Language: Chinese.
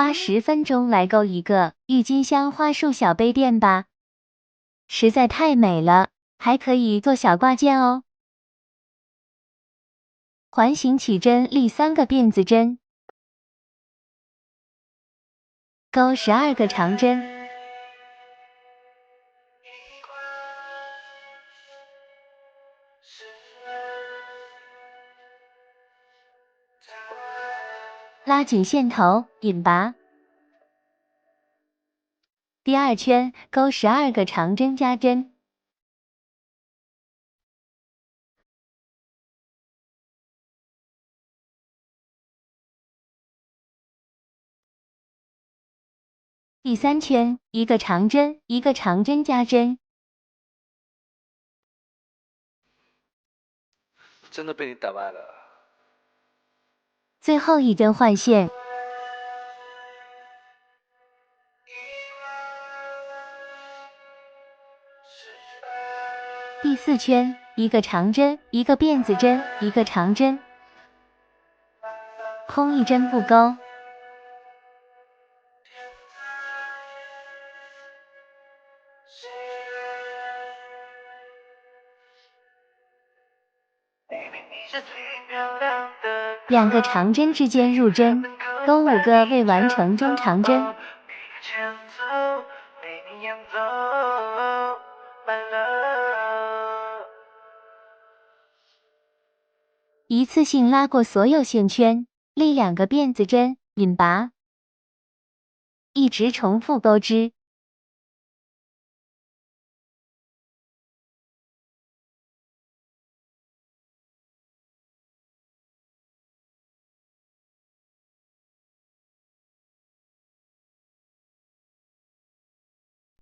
花10分钟来勾一个郁金香花束小杯垫吧，实在太美了，还可以做小挂件哦。环形起针立3个辫子针，钩12个长针，拉紧线头，引拔。第2圈钩12个长针加针，第3圈1个长针1个长针加针。真的被你打败了。最后一针换线。第4圈1个长针1个辫子针1个长针，空1针不钩。2个长针之间入针，钩5个未完成中长针。一次性拉过所有线圈，立2个辫子针，引拔，一直重复钩织。